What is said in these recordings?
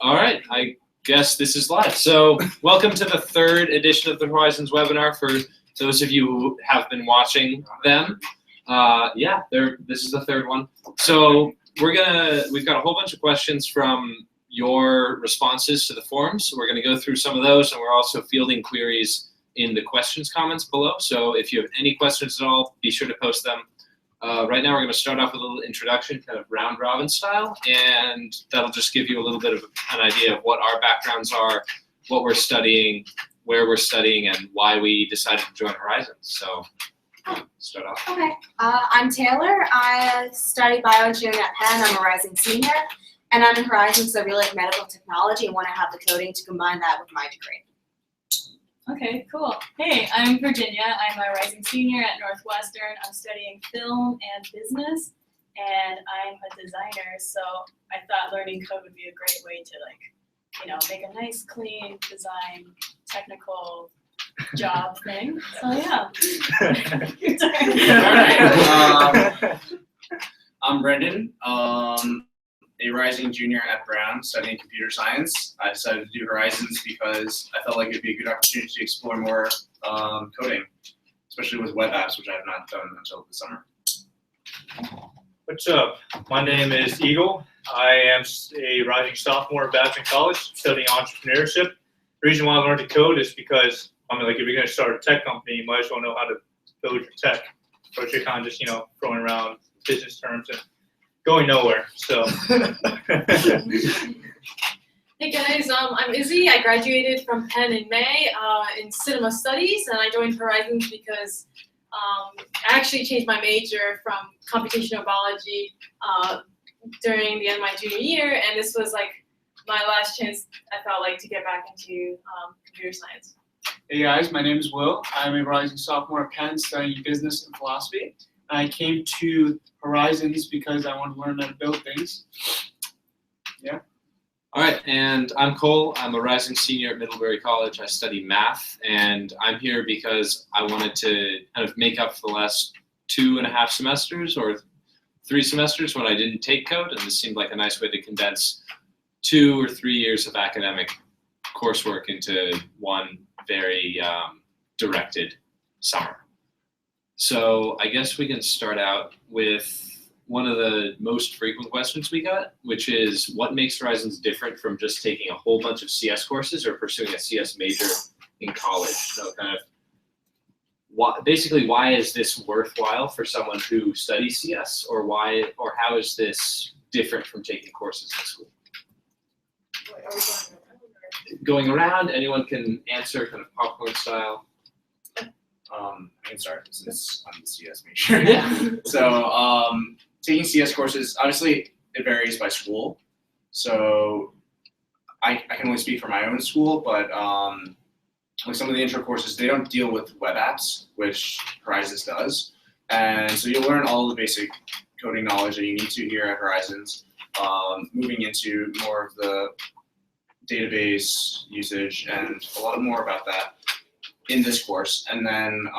All right, I guess this is live. So welcome to the third edition of the Horizons webinar. For those of you who have been watching them, this is the third one. So we've got a whole bunch of questions from your responses to the forums. So we're gonna go through some of those, and we're also fielding queries in the questions comments below. So if you have any questions at all, be sure to post them. Right now we're going to start off with a little introduction, kind of round robin style, and that'll just give you a little bit of an idea of what our backgrounds are, what we're studying, where we're studying, and why we decided to join Horizons. So start off. Okay, I'm Taylor. I study bioengineering at Penn. I'm a rising senior, and I'm in Horizons, so I really like medical technology and want to have the coding to combine that with my degree. Okay, cool. Hey, I'm Virginia. I'm a rising senior at Northwestern. I'm studying film and business, and I'm a designer, so I thought learning code would be a great way to, make a nice, clean design, technical job thing. So, yeah. Your turn. I'm Brendan. A rising junior at Brown studying computer science. I decided to do Horizons because I felt like it'd be a good opportunity to explore more coding, especially with web apps, which I have not done until this summer. What's up? My name is Eagle. I am a rising sophomore at Babson College studying entrepreneurship. The reason why I learned to code is because, if you're going to start a tech company, you might as well know how to build your tech. But you're kind of just, throwing around business terms and going nowhere, so. Hey guys, I'm Izzy. I graduated from Penn in May in cinema studies, and I joined Horizons because I actually changed my major from computational biology during the end of my junior year, and this was like my last chance, I felt like, to get back into computer science. Hey guys, my name is Will. I'm a rising sophomore at Penn studying business and philosophy. I came to Horizons because I want to learn how to build things. Yeah. All right, and I'm Cole. I'm a rising senior at Middlebury College. I study math, and I'm here because I wanted to kind of make up for the last 2.5 semesters or 3 semesters when I didn't take code, and this seemed like a nice way to condense 2 or 3 years of academic coursework into one very directed summer. So I guess we can start out with one of the most frequent questions we got, which is what makes Horizons different from just taking a whole bunch of CS courses or pursuing a CS major in college? So kind of why is this worthwhile for someone who studies CS, or how is this different from taking courses in school? Going around, anyone can answer kind of popcorn style. I can start since I'm the CS major. Yeah. So taking CS courses, obviously it varies by school. So I can only speak for my own school, but like some of the intro courses, they don't deal with web apps, which Horizons does. And so you'll learn all the basic coding knowledge that you need to here at Horizons, moving into more of the database usage and a lot more about that in this course. And then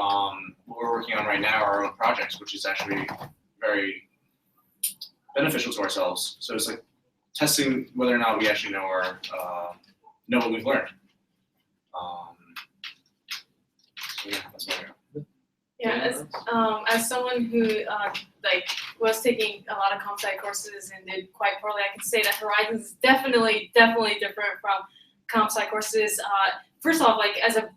what we're working on right now are our own projects, which is actually very beneficial to ourselves. So it's like testing whether or not we actually know what we've learned. So yeah, that's what I got. Yeah, as someone who was taking a lot of comp sci courses and did quite poorly, I can say that Horizons is definitely different from comp sci courses. First off, as a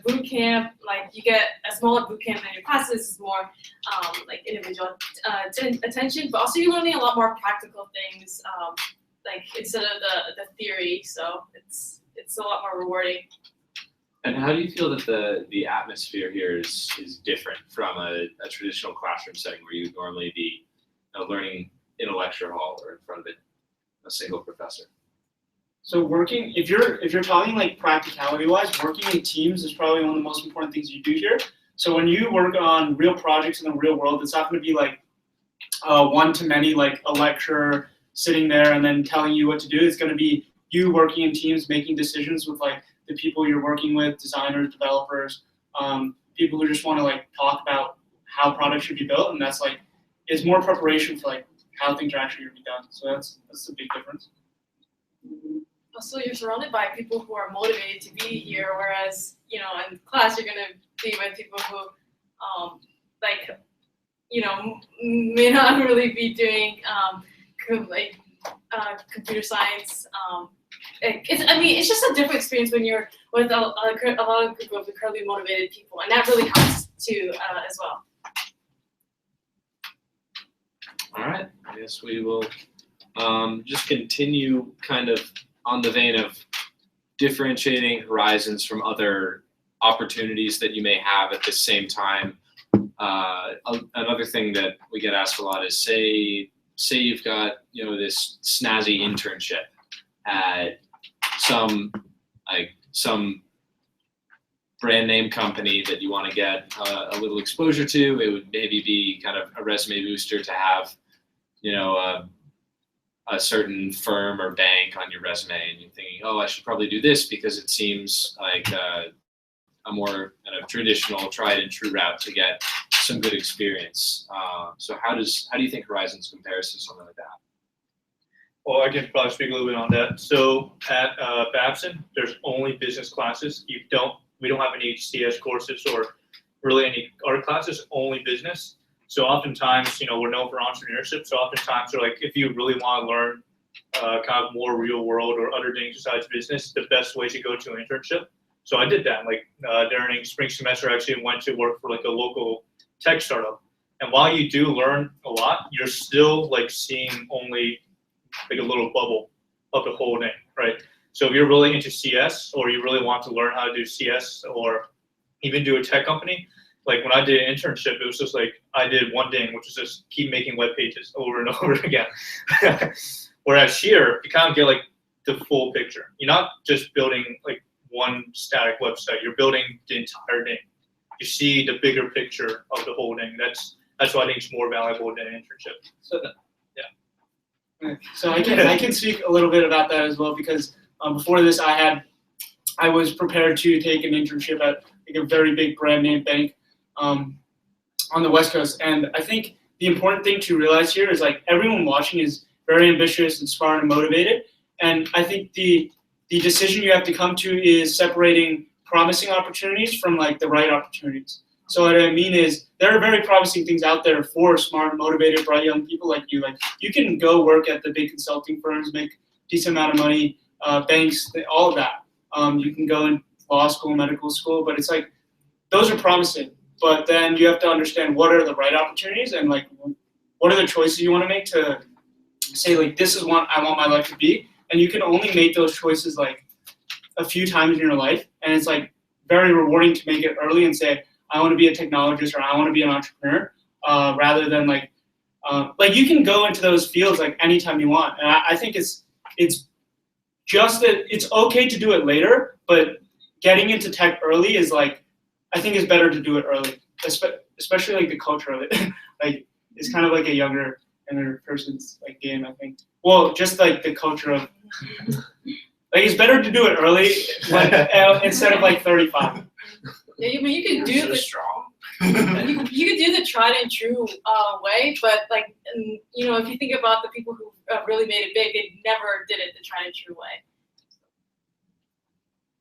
boot camp, you get a smaller boot camp than your classes, is more individual attention, but also you're learning a lot more practical things, instead of the theory. So it's a lot more rewarding. And how do you feel that the atmosphere here is different from a traditional classroom setting where you'd normally be learning in a lecture hall or in front of a single professor? So if you're talking practicality wise, working in teams is probably one of the most important things you do here. So when you work on real projects in the real world, it's not going to be one-to-many, a lecturer sitting there and then telling you what to do. It's going to be you working in teams, making decisions with the people you're working with, designers, developers, people who just want to talk about how products should be built, and that's it's more preparation for how things are actually going to be done. So that's the big difference. also you're surrounded by people who are motivated to be here, whereas, you know, in class you're gonna be with people who, like, you know, may not really be doing, computer science. It's just a different experience when you're with a lot of group of incredibly motivated people, and that really helps too, as well. All right, I guess we will just continue kind of on the vein of differentiating Horizons from other opportunities that you may have at the same time. Another thing that we get asked a lot is say you've got, you know, this snazzy internship at some brand name company that you want to get a little exposure to. It would maybe be kind of a resume booster to have, you know, a certain firm or bank on your resume, and you're thinking, oh, I should probably do this because it seems like a more kind of traditional, tried and true route to get some good experience. So how do you think Horizons compares to something like that? Well, I can probably speak a little bit on that. So at Babson, there's only business classes. We don't have any CS courses or really any art classes, only business. So oftentimes, you know, we're known for entrepreneurship. So oftentimes, like, if you really want to learn kind of more real world or other things besides business, the best way to go to an internship. So I did that. Like during spring semester, I actually went to work for like a local tech startup. And while you do learn a lot, you're still like seeing only like a little bubble of the whole thing, right? So if you're really into CS, or you really want to learn how to do CS, or even do a tech company, like when I did an internship, it was just like I did one thing, which is just keep making web pages over and over again. Whereas here, you kind of get like the full picture. You're not just building like one static website. You're building the entire thing. You see the bigger picture of the whole thing. That's why I think it's more valuable than an internship. So I can speak a little bit about that as well, because before this I was prepared to take an internship at like a very big brand name bank on the West Coast, and I think the important thing to realize here is like everyone watching is very ambitious and smart and motivated, and I think the decision you have to come to is separating promising opportunities from like the right opportunities. So what I mean is there are very promising things out there for smart, motivated, bright young people like you. Like you can go work at the big consulting firms, make a decent amount of money, banks, all of that. You can go in law school, medical school, but it's like those are promising. But then you have to understand what are the right opportunities and like what are the choices you want to make to say like this is what I want my life to be. And you can only make those choices like a few times in your life, and it's like very rewarding to make it early and say, I want to be a technologist or I want to be an entrepreneur, rather than like you can go into those fields like anytime you want. And I think it's just that it's okay to do it later, but getting into tech early is like, I think it's better to do it early, especially like the culture of it. Like it's kind of like a younger person's like game, I think. Well, just like the culture of like it's better to do it early instead of like 35. Yeah, I mean, you can do the strong. you can do the tried and true way, but like, you know, if you think about the people who really made it big, they never did it the tried and true way.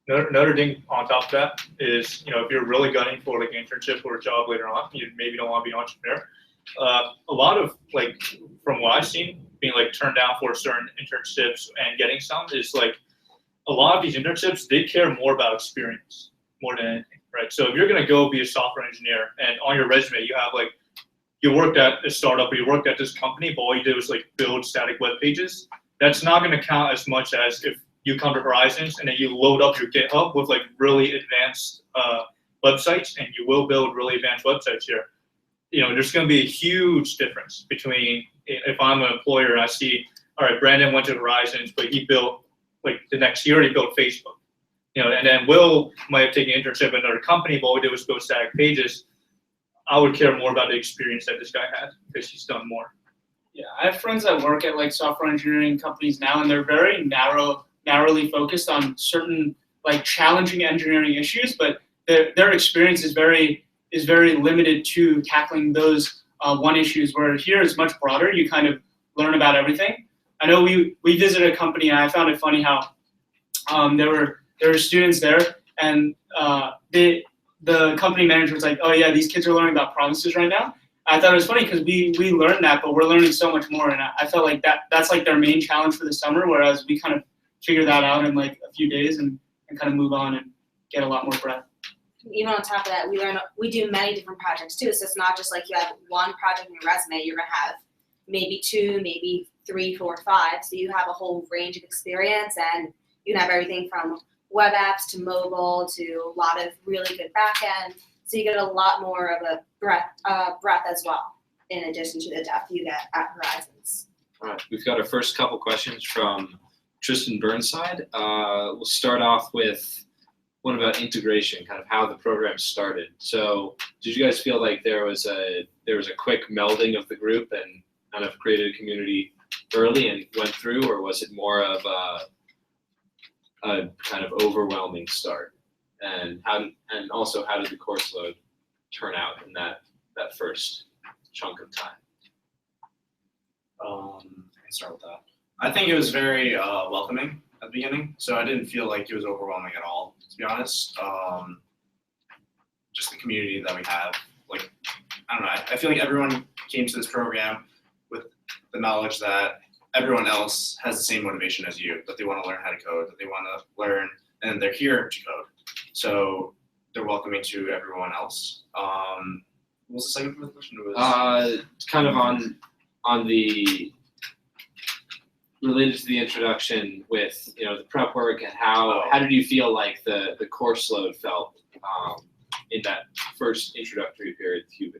Another thing on top of that is, you know, if you're really gunning for like an internship or a job later on, you maybe don't want to be an entrepreneur. A lot of like, from what I've seen, being like turned down for certain internships and getting some is like, a lot of these internships, they care more about experience more than anything, right? So if you're gonna go be a software engineer and on your resume you have like, you worked at a startup or you worked at this company, but all you did was like build static web pages, that's not gonna count as much as if you come to Horizons and then you load up your GitHub with like really advanced websites, and you will build really advanced websites here. You know, there's gonna be a huge difference between if I'm an employer and I see, all right, Brandon went to Horizons, but he built like the next year he built Facebook. You know, and then Will might have taken an internship at another company, but all he did was build static pages. I would care more about the experience that this guy had because he's done more. Yeah, I have friends that work at like software engineering companies now, and they're very narrowly focused on certain like challenging engineering issues, but their experience is very limited to tackling those one issues. Where here is much broader. You kind of learn about everything. I know we visited a company, and I found it funny how there were students there, and the company manager was like, "Oh yeah, these kids are learning about promises right now." I thought it was funny because we learned that, but we're learning so much more, and I felt like that's like their main challenge for the summer, whereas we kind of figure that out in like a few days and kind of move on and get a lot more breadth. Even on top of that, we do many different projects too. So it's not just like you have one project in your resume. You're gonna have maybe 2, maybe 3, 4, 5. So you have a whole range of experience, and you can have everything from web apps to mobile to a lot of really good back end. So you get a lot more of a breadth as well, in addition to the depth you get at Horizons. All right, we've got our first couple questions from Tristan Burnside. We'll start off with one about integration, kind of how the program started. So did you guys feel like there was a quick melding of the group and kind of created a community early and went through, or was it more of a kind of overwhelming start? And also how did the course load turn out in that first chunk of time? I can start with that. I think it was very welcoming at the beginning, so I didn't feel like it was overwhelming at all, to be honest. Just the community that we have, like, I don't know, I feel like everyone came to this program with the knowledge that everyone else has the same motivation as you, that they want to learn how to code, that they want to learn, and they're here to code. So they're welcoming to everyone else. What was the second part of the question? It was kind of on the related to the introduction with the prep work and how did you feel like the course load felt in that first introductory period, few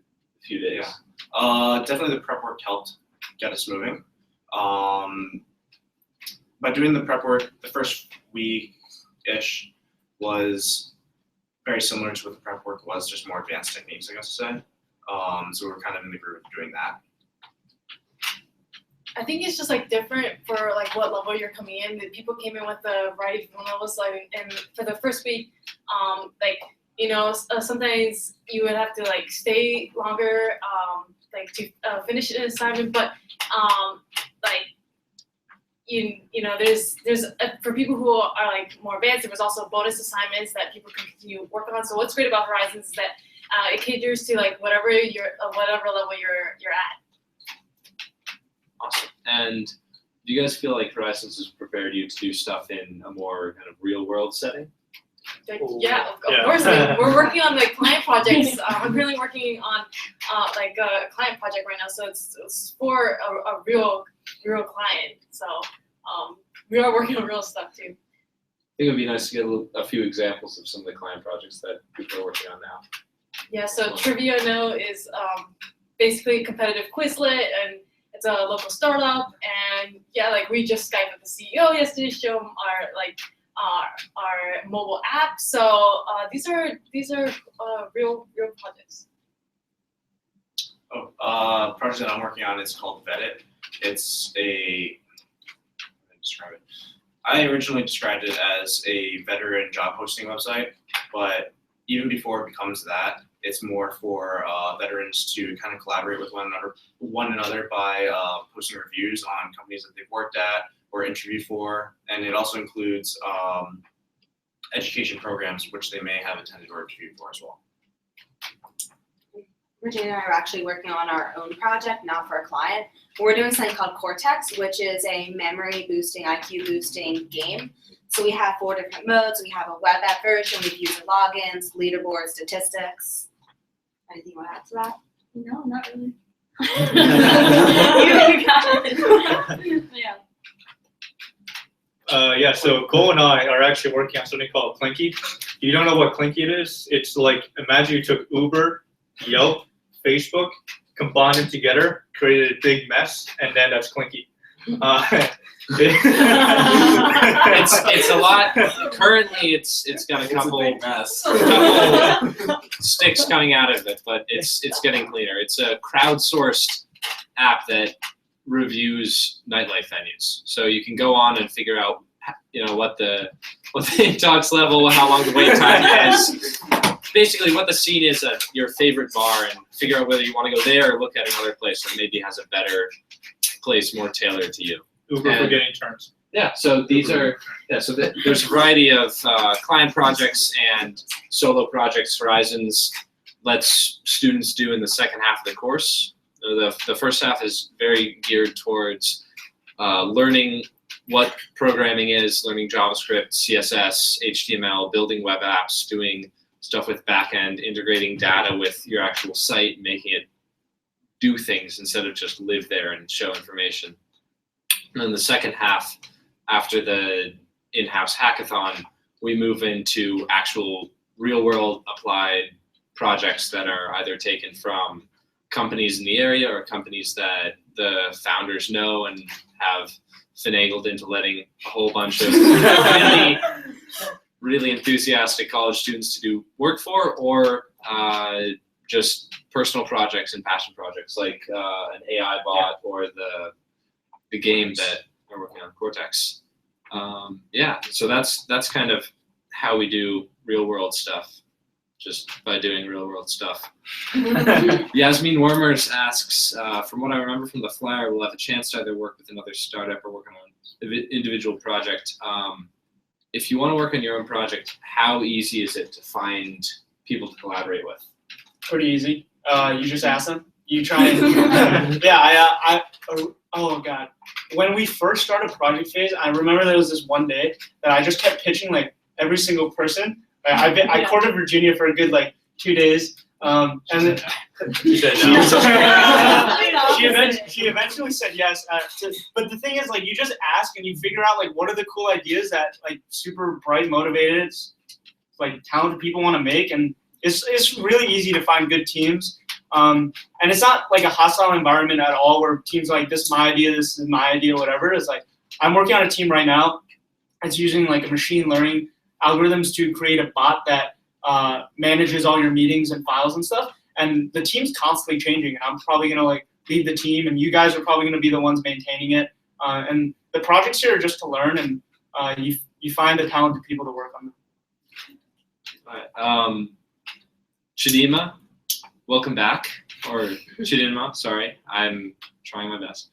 days? Yeah. Definitely the prep work helped get us moving. By doing the prep work, the first week-ish was very similar to what the prep work was, just more advanced techniques, I guess to say. So we were kind of in the groove of doing that. I think it's just like different for like what level you're coming in. The people came in with the writing fundamentals, like, and for the first week, sometimes you would have to like stay longer, like to finish an assignment. But there's for people who are like more advanced, there was also bonus assignments that people can continue to work on. So what's great about Horizons is that it caters to like whatever level you're at. Awesome. And do you guys feel like Horizons has prepared you to do stuff in a more kind of real world setting? Like, yeah, of course. I mean, we're working on like client projects. I'm currently working on like a client project right now. So it's for a real client. So we are working on real stuff too. I think it would be nice to get a few examples of some of the client projects that people are working on now. Yeah. So Trivia No is basically a competitive Quizlet, and it's a local startup. And yeah, like we just Skyped with the CEO yesterday to show him our mobile app. So these are real projects. Project that I'm working on is called Vettit. It's I originally described it as a veteran job posting website, but even before it becomes that, it's more for veterans to kind of collaborate with one another by posting reviews on companies that they've worked at or interviewed for, and it also includes education programs which they may have attended or interviewed for as well. Virginia and I are actually working on our own project, not for a client. We're doing something called Cortex, which is a memory boosting, IQ boosting game. So we have 4 different modes. We have a web app version with user logins, leaderboard, statistics. Anything you want to add to that? No, not really. You got it. Yeah. So Cole and I are actually working on something called Clinky. If you don't know what Clinky it is, it's like, imagine you took Uber, Yelp, Facebook, combined them together, created a big mess, and then that's Clinky. It's a lot. Currently, it's got a couple sticks coming out of it, but it's getting cleaner. It's a crowdsourced app that reviews nightlife venues, so you can go on and figure out, what the intox level, how long the wait time is, basically what the scene is at your favorite bar, and figure out whether you want to go there or look at another place that maybe has a better place more tailored to you. Uber for getting turns. Yeah, so these are, there's a variety of client projects and solo projects Horizons lets students do in the second half of the course. The first half is very geared towards learning what programming is, learning JavaScript, CSS, HTML, building web apps, doing stuff with backend, integrating data with your actual site, making it do things instead of just live there and show information. And then the second half, after the in-house hackathon, we move into actual real-world applied projects that are either taken from companies in the area or companies that the founders know and have finagled into letting a whole bunch of really enthusiastic college students to do work for, or just personal projects and passion projects like an AI bot or the game that we're working on, Cortex. So that's kind of how we do real world stuff, just by doing real world stuff. Yasmin Wormers asks, from what I remember from the flyer, we'll have a chance to either work with another startup or work on an individual project. If you want to work on your own project, how easy is it to find people to collaborate with? Pretty easy. You just ask them. You try and oh god. When we first started Project Phase, I remember there was this one day that I just kept pitching like every single person. I courted Virginia for a good like 2 days, and then You said no. she eventually said yes. But the thing is, like, you just ask and you figure out like what are the cool ideas that like super bright, motivated, like talented people want to make, and it's really easy to find good teams. And it's not like a hostile environment at all where teams are like, this is my idea, this is my idea, whatever. It's like, I'm working on a team right now that's using like a machine learning algorithms to create a bot that manages all your meetings and files and stuff. And the team's constantly changing. And I'm probably gonna like lead the team, and you guys are probably gonna be the ones maintaining it. And the projects here are just to learn, and you find the talented people to work on them. All right. Chidima, welcome back. Or Chidinma, sorry. I'm trying my best.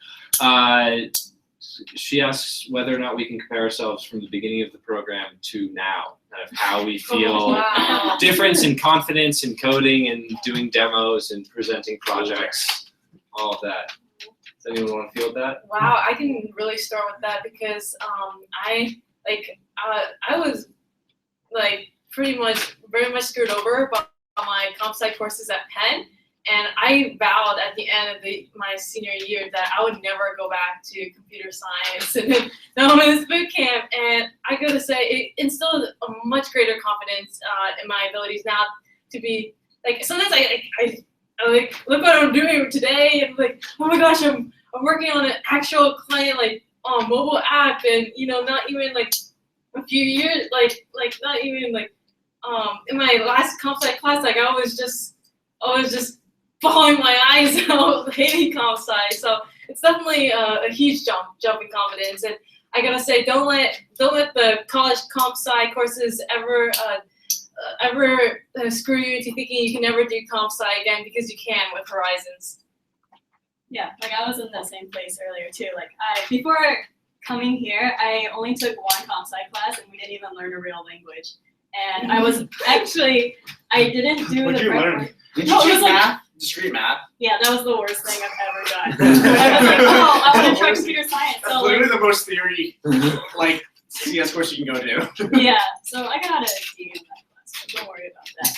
She asks whether or not we can compare ourselves from the beginning of the program to now, kind of how we feel, Wow. difference in confidence in coding and doing demos and presenting projects, all of that. Does anyone want to field that? Wow, I can really start with that because I was like pretty much very much screwed over by my comp sci courses at Penn, and I vowed at the end of my senior year that I would never go back to computer science and now I'm in this boot camp, and I gotta say it instilled a much greater confidence in my abilities now to be like, sometimes I like look what I'm doing today and like, oh my gosh, I'm working on an actual client like mobile app, and not even like a few years like not even like in my last comp sci class, like I was just bawling my eyes out hating comp sci. So it's definitely a huge jump in confidence, and I gotta say, don't let the college comp sci courses ever screw you into thinking you can never do comp sci again, because you can with Horizons. Yeah, like I was in the same place earlier too. Like before coming here, I only took one comp sci class and we didn't even learn a real language. And I was actually, I didn't do What'd the you prep learn? work. Did No, you it choose was like- math? Discrete math? Yeah, that was the worst thing I've ever done. I was like, oh, I want to try computer science. That's So literally like, the most theory, like, CS course you can go to. yeah, so I got a D in that class. So don't worry about that.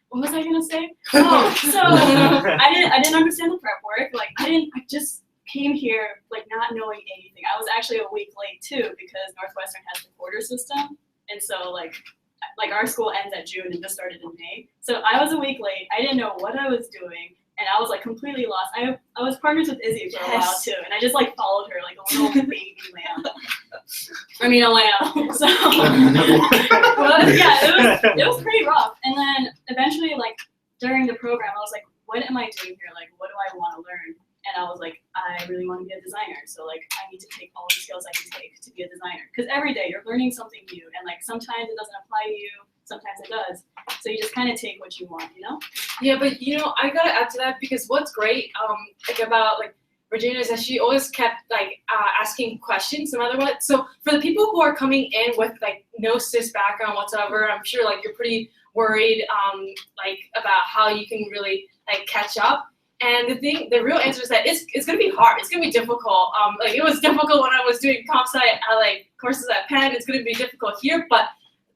What was I gonna say? Oh, so I didn't understand the prep work. Like I just came here like not knowing anything. I was actually a week late too because Northwestern has the quarter system, and so like our school ends at June and this started in May. So I was a week late. I didn't know what I was doing, and I was like completely lost. I was partners with Izzy for a while too, and I just like followed her like a little baby lamb. I mean a lamb. So but yeah, it was pretty rough. And then eventually, like during the program, I was like, what am I doing here? Like, what do I want to learn? And I was like, I really want to be a designer. So like, I need to take all the skills I can take to be a designer. Because every day you're learning something new, and like sometimes it doesn't apply to you, sometimes it does. So you just kind of take what you want, you know? Yeah, but I gotta add to that, because what's great like about like Virginia is that she always kept like asking questions no matter what. So for the people who are coming in with like no cis background whatsoever, I'm sure like you're pretty worried like about how you can really like catch up. And the real answer is that it's gonna be hard. It's gonna be difficult. Like it was difficult when I was doing comp sci like courses at Penn. It's gonna be difficult here, but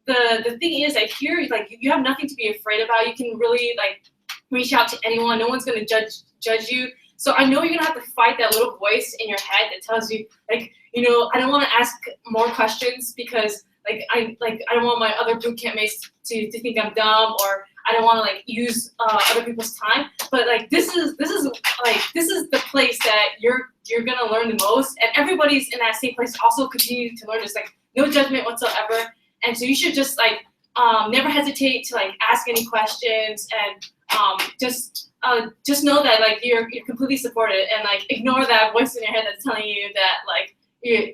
the thing is that here, like you have nothing to be afraid about. You can really like reach out to anyone. No one's gonna judge you. So I know you're gonna have to fight that little voice in your head that tells you like, you know, I don't want to ask more questions because I don't want my other boot camp mates to think I'm dumb, or I don't want to like use other people's time. But like this is the place that you're gonna learn the most, and everybody's in that same place also continue to learn. There's like no judgment whatsoever, and so you should just like never hesitate to like ask any questions, and just know that like you're completely supported, and like ignore that voice in your head that's telling you that like you're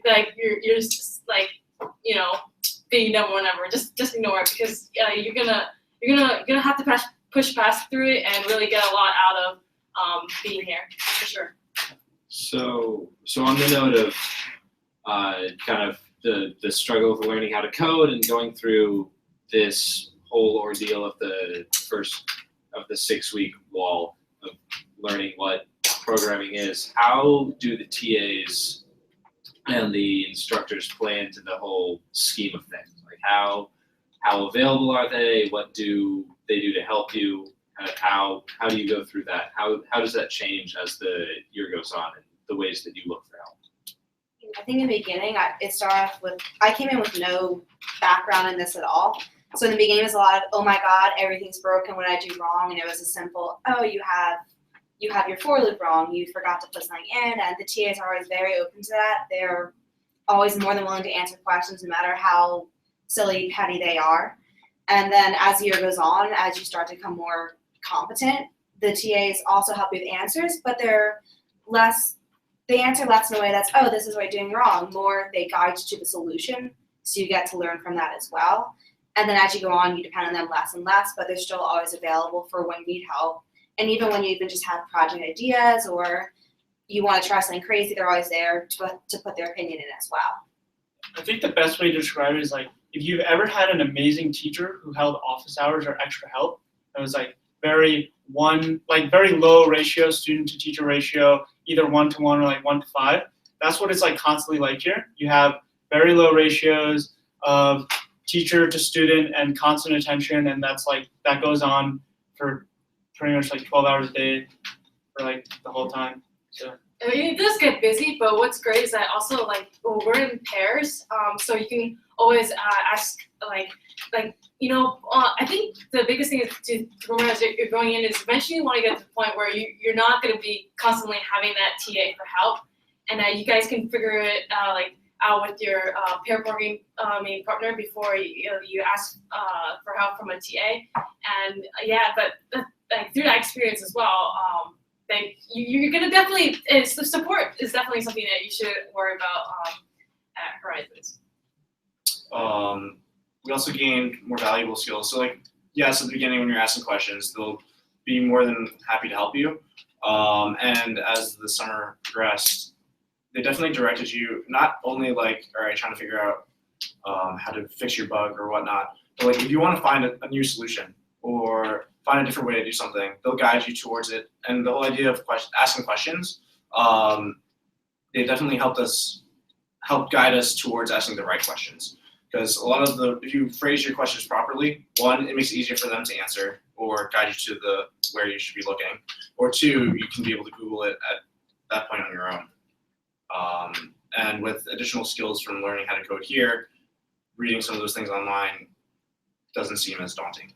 just like, you know, being dumb or whatever. Just ignore it, because you're gonna have to push past through it and really get a lot out of being here for sure. So on the note of kind of the struggle of learning how to code and going through this whole ordeal of the first of the 6-week wall of learning what programming is, how do the TAs and the instructors play into the whole scheme of things? Like how available are they? What do they do to help you? How do you go through that? How does that change as the year goes on and the ways that you look for help? I think in the beginning, it started off with, I came in with no background in this at all. So in the beginning, it was a lot of, oh my God, everything's broken, what did I do wrong? And it was a simple, oh, you have your for loop wrong, you forgot to put something in. And the TAs are always very open to that. They're always more than willing to answer questions, no matter how silly, petty they are. And then as the year goes on, as you start to become more competent, the TAs also help you with answers, but they answer less in a way that's, oh, this is what you're doing wrong. More, they guide you to the solution, so you get to learn from that as well. And then as you go on, you depend on them less and less, but they're still always available for when you need help. And even when you even just have project ideas or you want to try something crazy, they're always there to put their opinion in as well. I think the best way to describe it is like, if you've ever had an amazing teacher who held office hours or extra help, it was like very low ratio, student to teacher ratio, either 1-to-1 or like 1-to-5. That's what it's like constantly like here. You have very low ratios of teacher to student and constant attention, and that goes on for pretty much like 12 hours a day for like the whole time. So I mean, it does get busy, but what's great is that also like we're in pairs, so you can always ask like you know, I think the biggest thing is to remember as you're going in is eventually you want to get to the point where you're not going to be constantly having that TA for help, and that you guys can figure it out with your pair programming partner before you ask for help from a TA. And but like through that experience as well, like you're gonna definitely, the support is definitely something that you should worry about at Horizons. We also gained more valuable skills. So like, yes, at the beginning when you're asking questions, they'll be more than happy to help you. And as the summer progressed, they definitely directed you not only like, all right, trying to figure out how to fix your bug or whatnot, but like if you want to find a new solution or find a different way to do something, they'll guide you towards it. And the whole idea of asking questions, they definitely help guide us towards asking the right questions. Because a lot of if you phrase your questions properly, one, it makes it easier for them to answer or guide you to where you should be looking, or two, you can be able to Google it at that point on your own. And with additional skills from learning how to code here, reading some of those things online doesn't seem as daunting.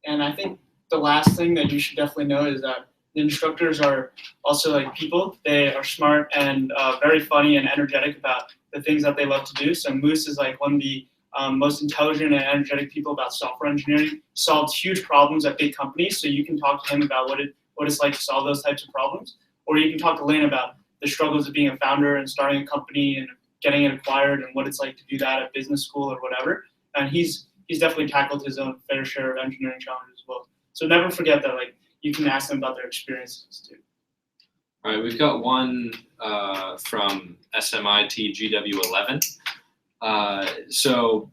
And I think the last thing that you should definitely know is that the instructors are also like people. They are smart and very funny and energetic about the things that they love to do. So Moose is like one of the most intelligent and energetic people about software engineering. Solved huge problems at big companies, so you can talk to him about what it's like to solve those types of problems. Or you can talk to Lane about the struggles of being a founder and starting a company and getting it acquired and what it's like to do that at business school or whatever. And he's definitely tackled his own fair share of engineering challenges as well. So never forget that like you can ask them about their experiences too. All right, we've got one from SMIT GW11. So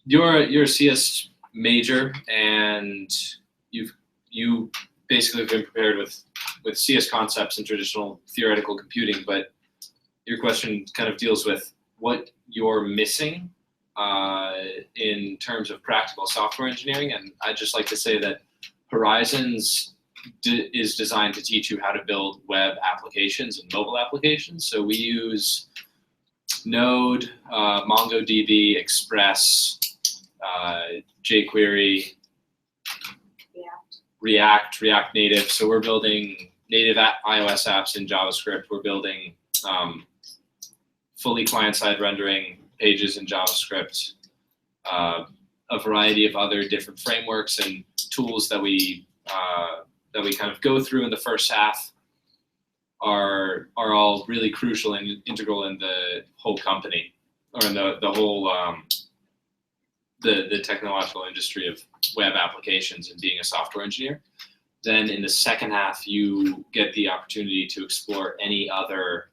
you're a CS major, and you basically have been prepared with CS concepts and traditional theoretical computing, but your question kind of deals with what you're missing in terms of practical software engineering. And I'd just like to say that Horizons is designed to teach you how to build web applications and mobile applications. So we use Node, MongoDB, Express, jQuery, React Native. So we're building native iOS apps in JavaScript. We're building fully client-side rendering pages in JavaScript, a variety of other different frameworks and tools that we kind of go through in the first half are all really crucial and integral in the whole company, or in the whole the technological industry of web applications and being a software engineer. Then in the second half, you get the opportunity to explore any other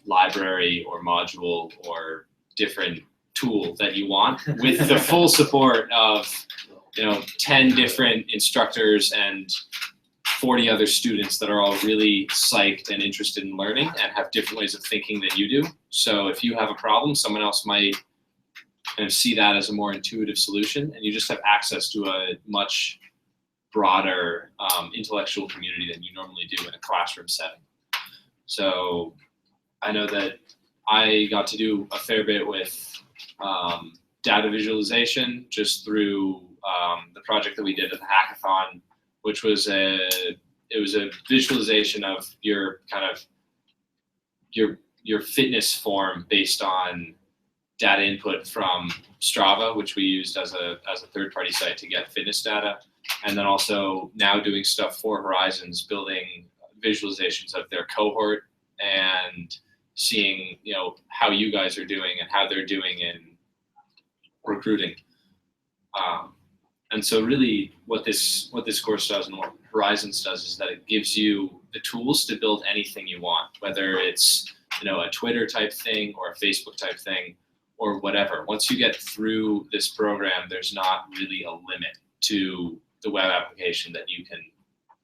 library or module or different tool that you want, with the full support of 10 different instructors and 40 other students that are all really psyched and interested in learning and have different ways of thinking than you do. So if you have a problem, someone else might kind of see that as a more intuitive solution, and you just have access to a much broader intellectual community than you normally do in a classroom setting. So I know that I got to do a fair bit with data visualization just through the project that we did at the hackathon, which was a visualization of your kind of your fitness form based on data input from Strava, which we used as a third-party site to get fitness data, and then also now doing stuff for Horizons, building visualizations of their cohort and seeing how you guys are doing and how they're doing in recruiting. And so really what this course does and what Horizons does is that it gives you the tools to build anything you want, whether it's a Twitter type thing or a Facebook type thing or whatever. Once you get through this program, there's not really a limit to the web application that you can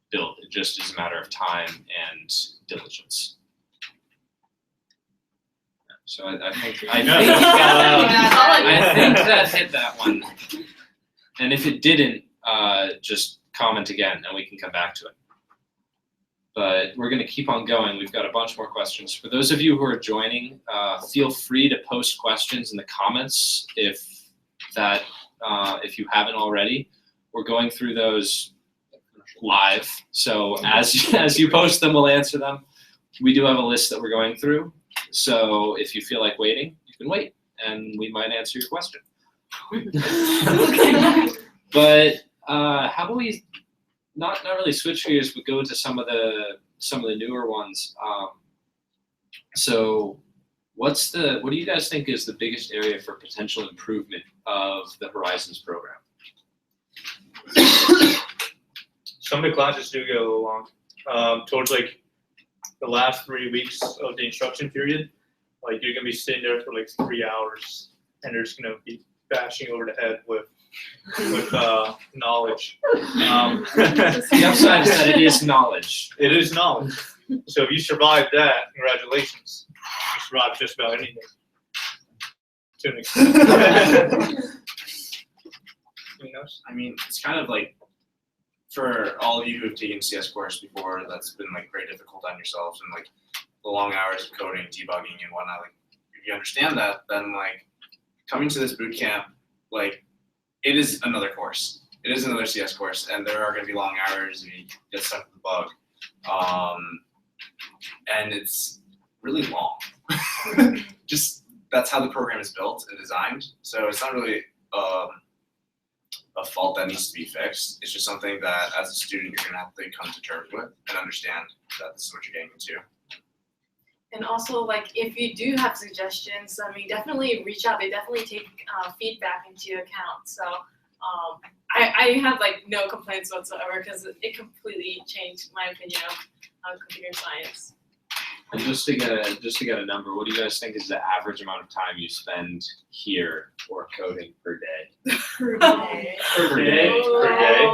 build. It just is a matter of time and diligence. So I think that hit that one. And if it didn't, just comment again and we can come back to it. But we're going to keep on going. We've got a bunch more questions. For those of you who are joining, feel free to post questions in the comments if you haven't already. We're going through those live. So as you post them, we'll answer them. We do have a list that we're going through. So if you feel like waiting, you can wait and we might answer your question. But how about we not really switch gears, but go to some of the newer ones. So what do you guys think is the biggest area for potential improvement of the Horizons program? Some of the classes do get a little long. Towards like the last 3 weeks of the instruction period, like you're gonna be sitting there for like 3 hours, and they're just gonna be bashing over the head with knowledge. The upside is that it is knowledge. It is knowledge. So if you survive that, congratulations. You survive just about anything. To an extent. I mean, it's kind of like, for all of you who have taken CS course before, that's been like very difficult on yourselves, and like the long hours of coding, debugging, and whatnot. Like, if you understand that, then like coming to this boot camp, like it is another course. It is another CS course, and there are going to be long hours if you get stuck with the bug, and it's really long. Just that's how the program is built and designed. So it's not really a fault that needs to be fixed. It's just something that as a student you're gonna have to come to terms with and understand that this is what you're getting into. And also, like, if you do have suggestions, I mean, definitely reach out. They definitely take feedback into account. So I have like no complaints whatsoever because it completely changed my opinion of computer science. And just to get a number, what do you guys think is the average amount of time you spend here for coding per day? Per day. Per day. Per day.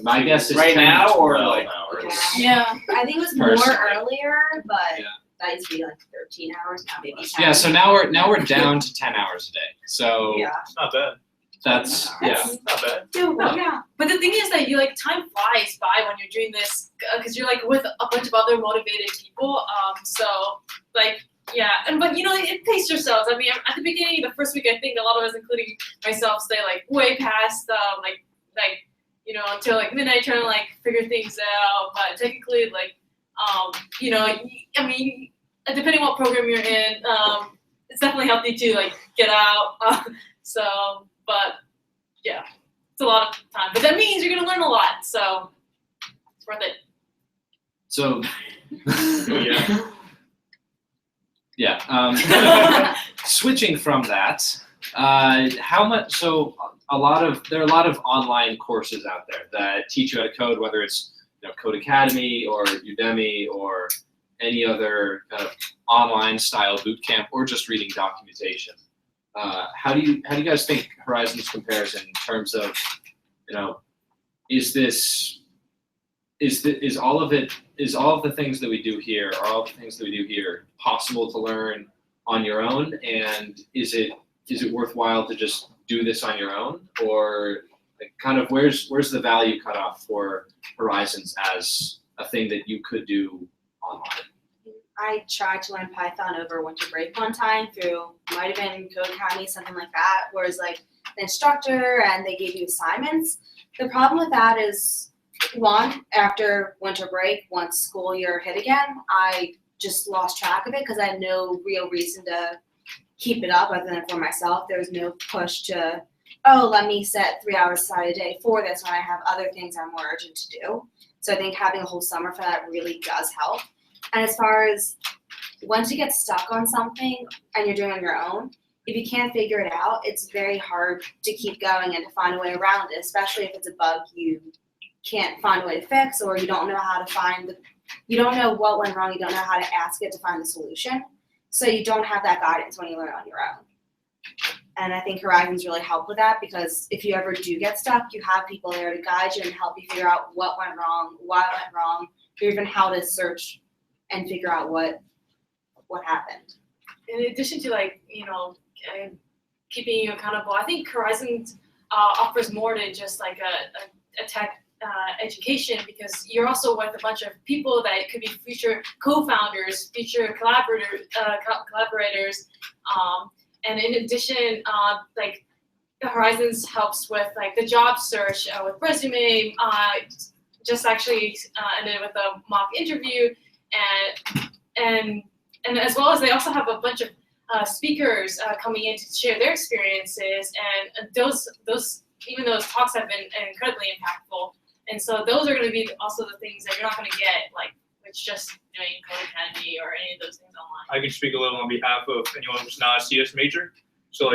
My guess is Right 10 to now, or 12 like- hours. Yeah. I think it was more Personally. earlier, but Yeah. that used to be like 13 hours, now maybe 10. Yeah, so now we're down to 10 hours a day. So Yeah. It's not bad. that's It's not bad. Doable, yeah. But the thing is that you like time flies by when you're doing this because you're like with a bunch of other motivated people. So like yeah, and but you know it pace yourselves. I mean, at the beginning, the first week, I think a lot of us, including myself, stay like way past like you know until like midnight trying to like figure things out. But technically, like you know, I mean, depending what program you're in, it's definitely healthy to like get out. So, but yeah. It's a lot of time, but that means you're gonna learn a lot, so it's worth it. so Yeah. yeah. Switching from that, how much? So there are a lot of online courses out there that teach you how to code, whether it's Code Academy or Udemy or any other kind of online style boot camp or just reading documentation. How do you guys think Horizons compares in terms of, is all of the things that we do here, are all the things that we do here possible to learn on your own? And is it worthwhile to just do this on your own, or like kind of where's the value cutoff for Horizons as a thing that you could do online? I tried to learn Python over winter break one time through, might have been Code Academy, something like that, where it's like the instructor and they gave you assignments. The problem with that is, one, after winter break, once school year hit again, I just lost track of it because I had no real reason to keep it up other than for myself. There was no push to, let me set 3 hours aside a day for this when I have other things I'm more urgent to do. So I think having a whole summer for that really does help. And as far as once you get stuck on something and you're doing it on your own, if you can't figure it out, it's very hard to keep going and to find a way around it, especially if it's a bug you can't find a way to fix, or you don't know how to you don't know what went wrong, you don't know how to ask it to find the solution. So you don't have that guidance when you learn on your own. And I think Horizons really help with that, because if you ever do get stuck, you have people there to guide you and help you figure out what went wrong, why it went wrong, or even how to search and figure out what happened. In addition to keeping you accountable, I think Horizons offers more than just like a tech education, because you're also with a bunch of people that could be future co-founders, future collaborators, and in addition, Horizons helps with like the job search with resume. Just actually ended with a mock interview, and as well as they also have a bunch of speakers coming in to share their experiences, and those even those talks have been incredibly impactful. And so those are going to be also the things that you're not going to get like with just doing Code Academy or any of those things online. I can speak a little on behalf of anyone who's not a CS major. So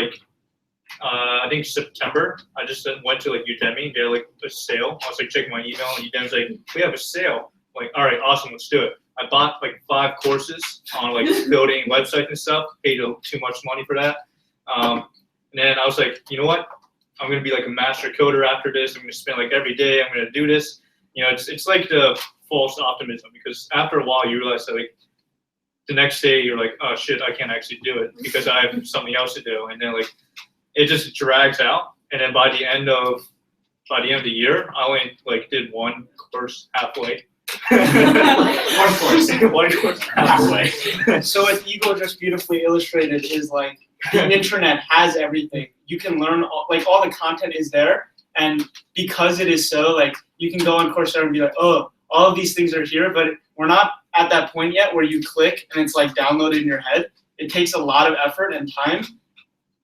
I think September, I just went to Udemy. They had a sale. I was checking my email, and Udemy's like, we have a sale. I'm like, all right, awesome, let's do it. I bought 5 courses on building websites and stuff. Paid too much money for that. And then I was like, you know what? I'm gonna be a master coder after this. I'm gonna spend every day. I'm gonna do this. It's like the false optimism, because after a while you realize that the next day you're like, oh shit, I can't actually do it because I have something else to do. And then it just drags out. And then by the end of the year, I only did one course halfway. One course halfway. So what Eagle just beautifully illustrated is the internet has everything. You can learn all the content is there, and because it is so you can go on Coursera and be oh, all of these things are here, but we're not at that point yet where you click and it's downloaded in your head. It takes a lot of effort and time,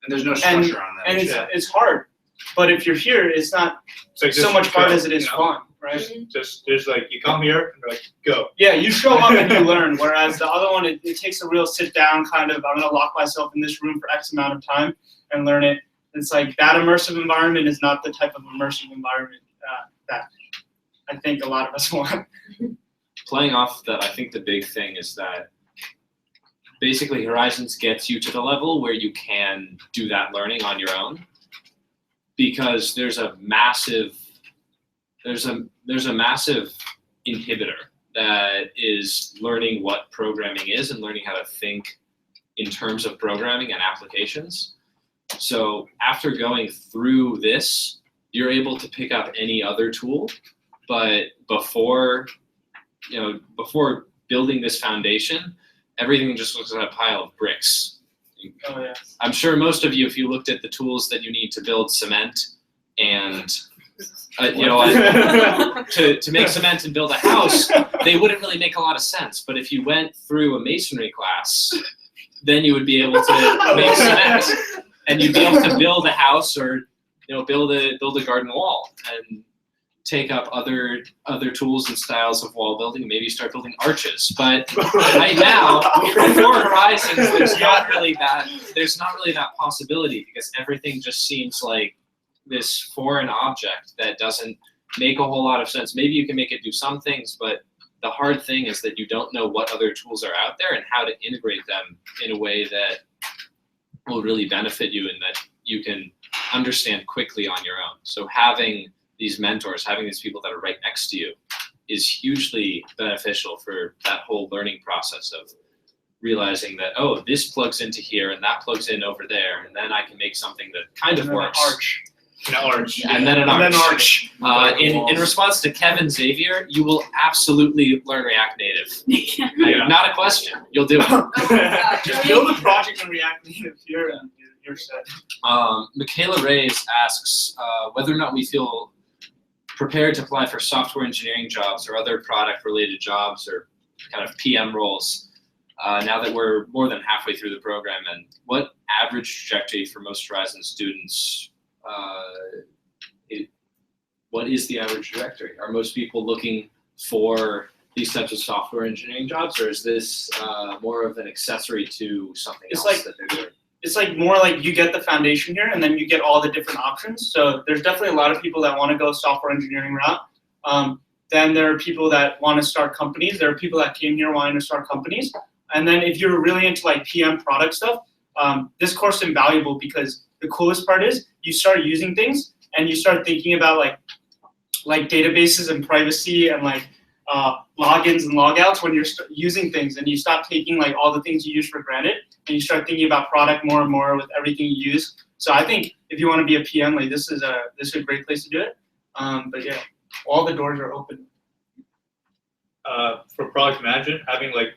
And there's no structure on that. and it's hard. But if you're here, it's not so much hard as it is fun, right? Just there's you come here and go. Yeah, you show up and you learn, whereas the other one, it takes a real sit down kind of, I'm gonna lock myself in this room for X amount of time and learn it. It's that immersive environment is not the type of immersive environment that I think a lot of us want. playing off that, I think the big thing is that basically Horizons gets you to the level where you can do that learning on your own, because there's a massive inhibitor that is learning what programming is and learning how to think in terms of programming and applications. So after going through this, you're able to pick up any other tool, but before building this foundation, everything just looks like a pile of bricks. Oh yeah. I'm sure most of you, if you looked at the tools that you need to build cement and to make cement and build a house, they wouldn't really make a lot of sense. But if you went through a masonry class, then you would be able to make cement, and you'd be able to build a house, or build a garden wall, and take up other tools and styles of wall building, and maybe start building arches. But right now, before Horizons, there's not really that possibility, because everything just seems like this foreign object that doesn't make a whole lot of sense. Maybe you can make it do some things, but the hard thing is that you don't know what other tools are out there and how to integrate them in a way that will really benefit you and that you can understand quickly on your own. So having these mentors, having these people that are right next to you, is hugely beneficial for that whole learning process of realizing that, oh, this plugs into here and that plugs in over there, and then I can make something that kind of works. And then an arch. In response to Kevin Xavier, you will absolutely learn React Native. Yeah. Not a question. You'll do it. Just build a project in React Native. You're set. Michaela Reyes asks whether or not we feel prepared to apply for software engineering jobs or other product-related jobs or kind of PM roles now that we're more than halfway through the program, and what average trajectory for most Horizon students. What is the average trajectory? Are most people looking for these types of software engineering jobs, or is this more of an accessory to something else that they're doing? It's like more like you get the foundation here, and then you get all the different options. So there's definitely a lot of people that want to go software engineering route. Then there are people that want to start companies. There are people that came here wanting to start companies. And then if you're really into like PM product stuff, this course is invaluable, because the coolest part is you start using things and you start thinking about like databases and privacy and like logins and logouts when you're using things, and you stop taking like all the things you use for granted, and you start thinking about product more and more with everything you use. So I think if you want to be a PM, like this is a great place to do it. But yeah, all the doors are open. For product management, having like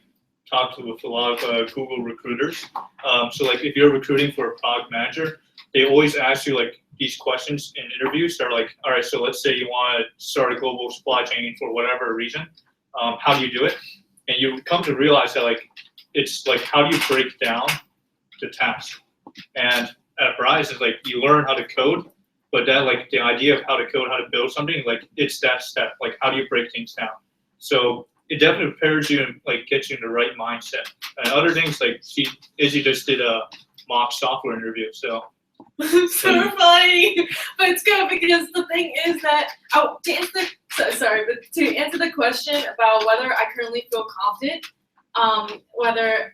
talked with a lot of Google recruiters. So like if you're recruiting for a product manager, they always ask you like these questions in interviews. They're like, all right, so let's say you want to start a global supply chain for whatever reason. How do you do it? And you come to realize that like, it's like, how do you break down the task? And at Horizons, like you learn how to code, but that like the idea of how to code, how to build something, like it's that step, like how do you break things down? So it definitely prepares you and like gets you in the right mindset. And other things like Izzy just did a mock software interview, so. So funny, but it's good because the thing is that to answer the question about whether I currently feel confident, whether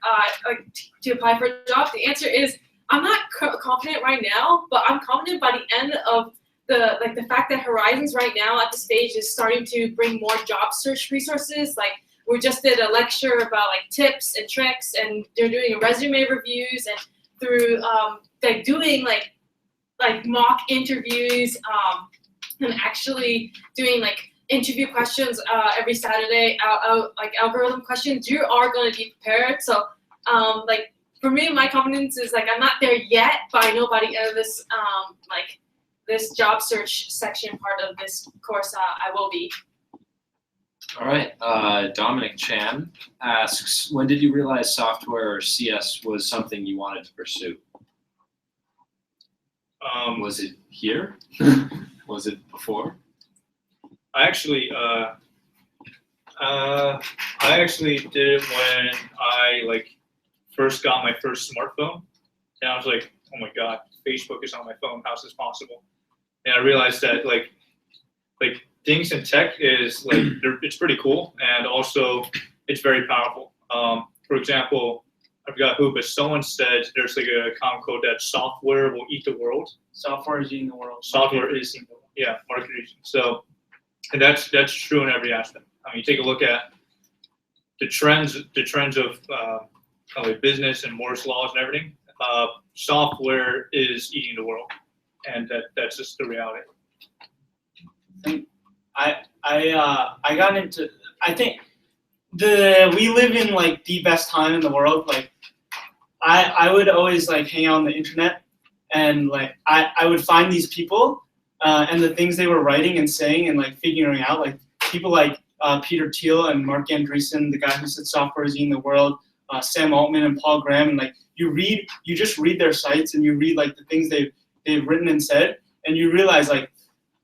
to apply for a job, the answer is I'm not confident right now, but I'm confident by the end of the fact that Horizons right now at the stage is starting to bring more job search resources. Like we just did a lecture about like tips and tricks, and they're doing resume reviews, and through doing like mock interviews, and actually doing like interview questions every Saturday, like algorithm questions. You are going to be prepared. So like for me, my confidence is like I'm not there yet, but I know by the end of this this job search section part of this course, I will be. All right, Dominic Chan asks, when did you realize software or CS was something you wanted to pursue? Was it here? Was it before? I actually did it when I like first got my first smartphone, and I was like, oh my god, Facebook is on my phone. How's this possible? And I realized that like things in tech is like it's pretty cool, and also it's very powerful. For example, I forgot who, but someone said there's like a common quote that software will eat the world. Software is eating the world. Software is eating the world. Yeah, marketing. So, and that's true in every aspect. I mean, you take a look at the trends of like business and Moore's laws and everything. Software is eating the world, and that's just the reality. I got into. I think we live in like the best time in the world. Like I would always like hang out on the internet, and like I would find these people and the things they were writing and saying and like figuring out, like people like Peter Thiel and Mark Andreessen, the guy who said software is eating the world, Sam Altman and Paul Graham, and like you just read their sites and you read like the things they've written and said, and you realize like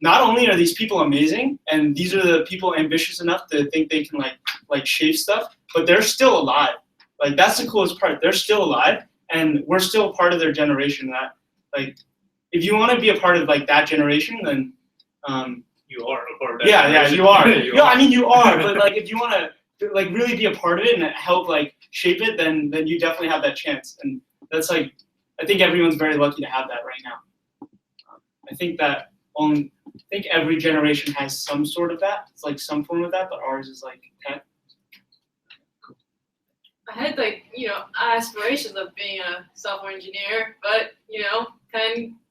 not only are these people amazing, and these are the people ambitious enough to think they can like shape stuff, but they're still alive. Like that's the coolest part. They're still alive, and we're still part of their generation. That like, if you want to be a part of like that generation, then You are a part of that. yeah, you are. You No, are. I mean you are. But like, if you want to like really be a part of it and help like shape it, then you definitely have that chance. And that's like, I think everyone's very lucky to have that right now. I think every generation has some sort of that. It's like some form of that, but ours is like tech. I had like, aspirations of being a software engineer, but,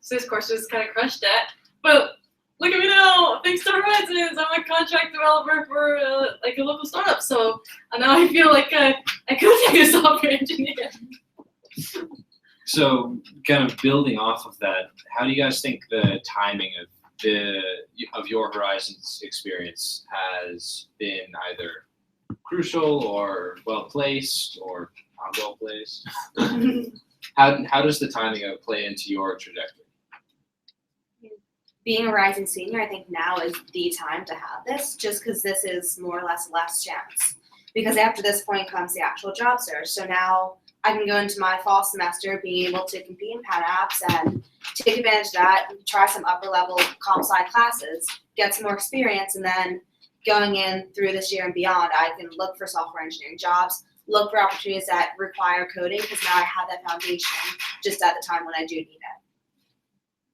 6 courses kind of crushed that. But look at me now, thanks to Horizons, I'm a contract developer for like a local startup. So now I feel like I could be a software engineer. So, kind of building off of that, how do you guys think the timing of your Horizons experience has been either crucial or well placed or not well placed? How does the timing of it play into your trajectory? Being a rising senior, I think now is the time to have this, just because this is more or less last chance. Because after this point comes the actual job search. So now I can go into my fall semester being able to compete in Penn Apps and take advantage of that, try some upper level comp sci classes, get some more experience, and then going in through this year and beyond, I can look for software engineering jobs, look for opportunities that require coding, because now I have that foundation just at the time when I do need it.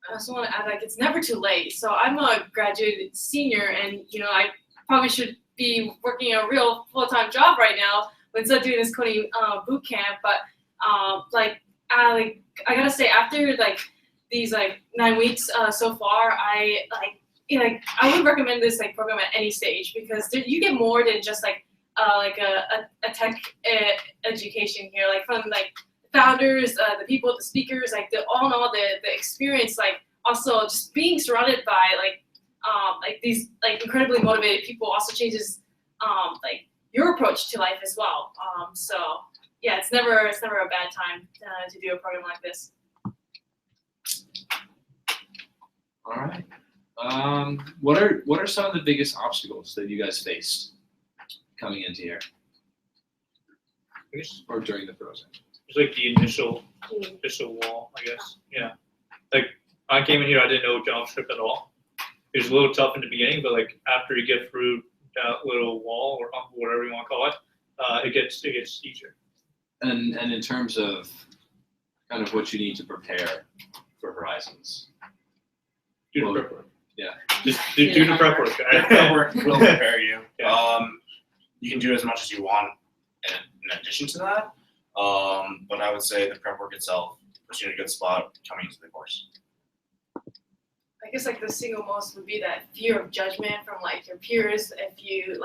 I also want to add, like, it's never too late. So I'm a graduated senior, and I probably should be working a real full-time job right now instead of doing this coding boot camp. But I gotta say, after like these 9 weeks so far, I would recommend this program at any stage, because you get more than just a tech education here, from founders, the people, the speakers, all in all, the experience, also just being surrounded by these incredibly motivated people also changes your approach to life as well. So yeah, it's never a bad time to do a program like this. All right. What are some of the biggest obstacles that you guys faced coming into here or during the process? It's like the initial wall, I guess. Yeah. Like I came in here, I didn't know JavaScript at all. It was a little tough in the beginning, but after you get through that little wall or whatever you want to call it, it gets easier. And in terms of kind of what you need to prepare for Horizons. Do the Well, prep work. yeah. Just do the prep work. Prep work will prepare you. Yeah. You can do as much as you want in addition to that. But I would say the prep work itself puts you in a good spot coming into the course. I guess the single most would be that fear of judgment from your peers if you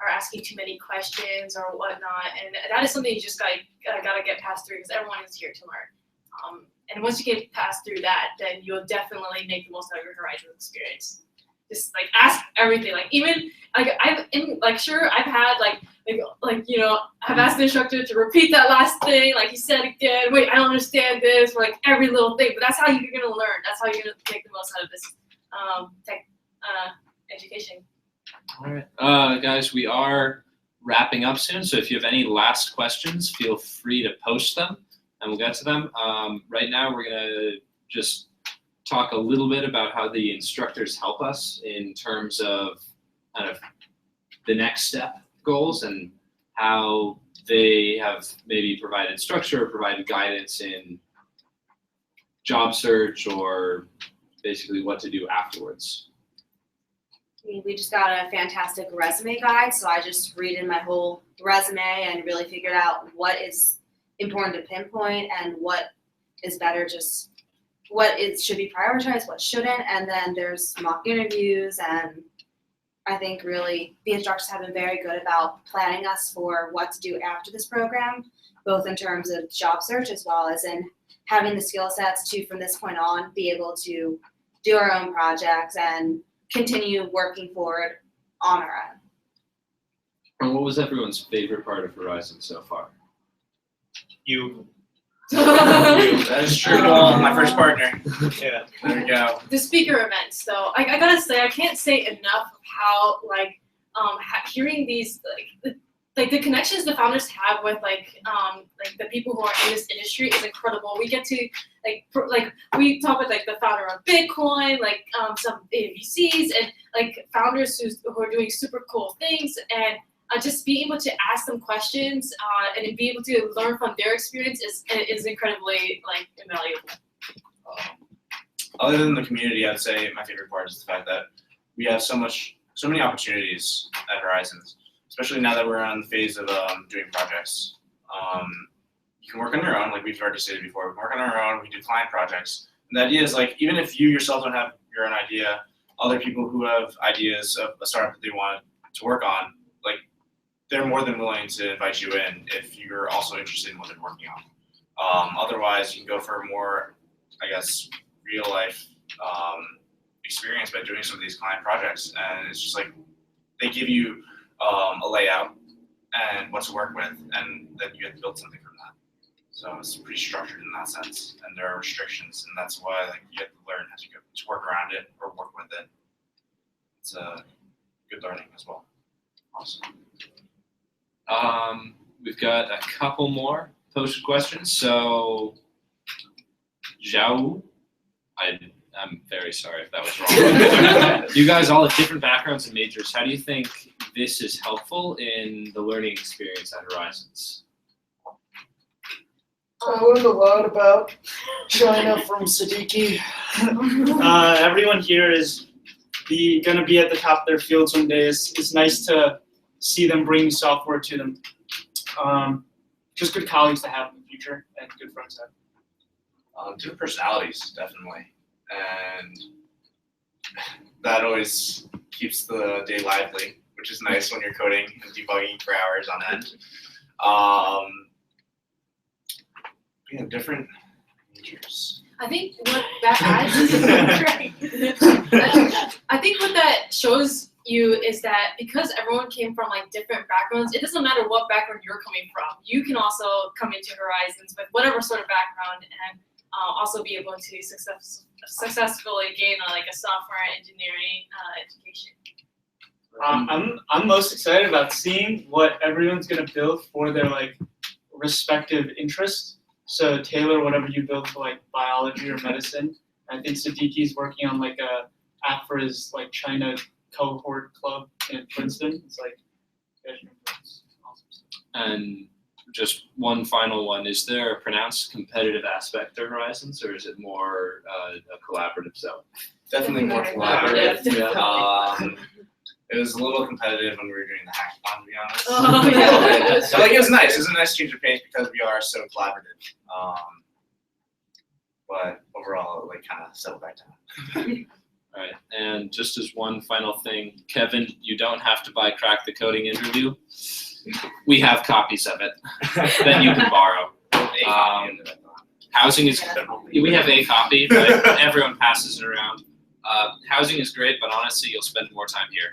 are asking too many questions or whatnot, and that is something you just gotta get past through, because everyone is here to learn. And once you get past through that, then you'll definitely make the most out of your Horizons experience. Just ask everything. Even I've had I've asked the instructor to repeat that last thing, he said again. Wait, I don't understand this. For every little thing. But that's how you're gonna learn. That's how you're gonna make the most out of this tech education. All right, guys, we are wrapping up soon. So if you have any last questions, feel free to post them, and we'll get to them. Right now, we're gonna just talk a little bit about how the instructors help us in terms of kind of the next step goals and how they have maybe provided structure, provided guidance in job search, or basically what to do afterwards. I mean, we just got a fantastic resume guide, so I just redid my whole resume and really figured out what is important to pinpoint and what is better, just what should be prioritized, what shouldn't, and then there's mock interviews, and I think really the instructors have been very good about planning us for what to do after this program, both in terms of job search as well as in having the skill sets to, from this point on, be able to do our own projects and continue working forward on our own. And what was everyone's favorite part of Horizon so far? You, That is true. My first partner. yeah. There we go. The speaker events, though, I gotta say, I can't say enough of how hearing these the connections the founders have with the people who are in this industry is incredible. We get to we talk with the founder of Bitcoin, some VCs and founders who are doing super cool things, and just being able to ask them questions and be able to learn from their experience is incredibly invaluable. Other than the community, I'd say my favorite part is the fact that we have so many opportunities at Horizons, especially now that we're on the phase of doing projects. You can work on your own, like we've already stated before. We can work on our own. We do client projects. And the idea is even if you yourself don't have your own idea, other people who have ideas of a startup that they want to work on, they're more than willing to invite you in if you're also interested in what they're working on. Otherwise, you can go for a more, real life experience by doing some of these client projects. And it's just they give you a layout and what to work with, and then you have to build something from that. So it's pretty structured in that sense, and there are restrictions, and that's why you have to learn how to work around it or work with it. It's good learning as well. Awesome. We've got a couple more posted questions. So, Zhao, I'm very sorry if that was wrong. You guys all have different backgrounds and majors. How do you think this is helpful in the learning experience at Horizons? I learned a lot about China from Siddiqui. Everyone here is gonna be at the top of their fields one day. It's nice to see them bring software to them. Just good colleagues to have in the future and good friends to have. Different personalities, definitely. And that always keeps the day lively, which is nice when you're coding and debugging for hours on end. Different majors. I think what that adds, I think what that shows you is that because everyone came from different backgrounds, it doesn't matter what background you're coming from. You can also come into Horizons with whatever sort of background and also be able to successfully gain a software engineering education. I'm most excited about seeing what everyone's gonna build for their respective interests. So Taylor, whatever you build for biology or medicine. I think Siddiqui's working on a app for his China cohort club in Princeton. It's awesome. And just one final one, is there a pronounced competitive aspect to Horizons, or is it more a collaborative zone? Definitely more Collaborative. collaborative. It was a little competitive when we were doing the hackathon, to be honest. Oh, yeah. So, it was nice. It was a nice change of pace because we are so collaborative. But overall, it kind of settled back down. All right, and just as one final thing, Kevin, you don't have to buy Crack the Coding interview. We have copies of it that you can borrow. Housing is, we have a copy, but everyone passes it around. Housing is great, but honestly, you'll spend more time here.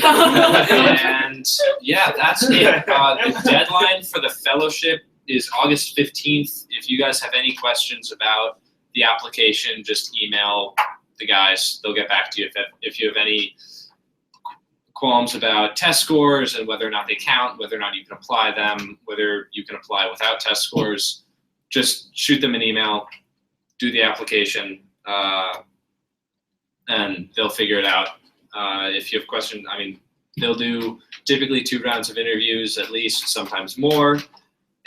And yeah, that's it. The deadline for the fellowship is August 15th. If you guys have any questions about the application, just email the guys. They'll get back to you. If you have any qualms about test scores and whether or not they count, whether or not you can apply them, whether you can apply without test scores, just shoot them an email, do the application, and they'll figure it out. If you have questions, they'll do typically 2 rounds of interviews at least, sometimes more.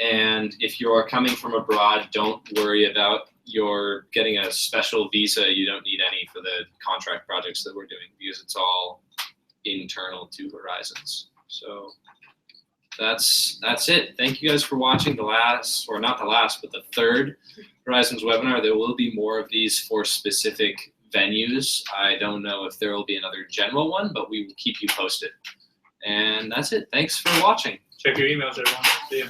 And if you're coming from abroad, don't worry about your getting a special visa. You don't need any for the contract projects that we're doing because it's all internal to Horizons. So that's it. Thank you guys for watching the last, or not the last, but the third Horizons webinar. There will be more of these for specific venues. I don't know if there will be another general one, but we will keep you posted. And that's it. Thanks for watching. Check your emails, everyone. See ya.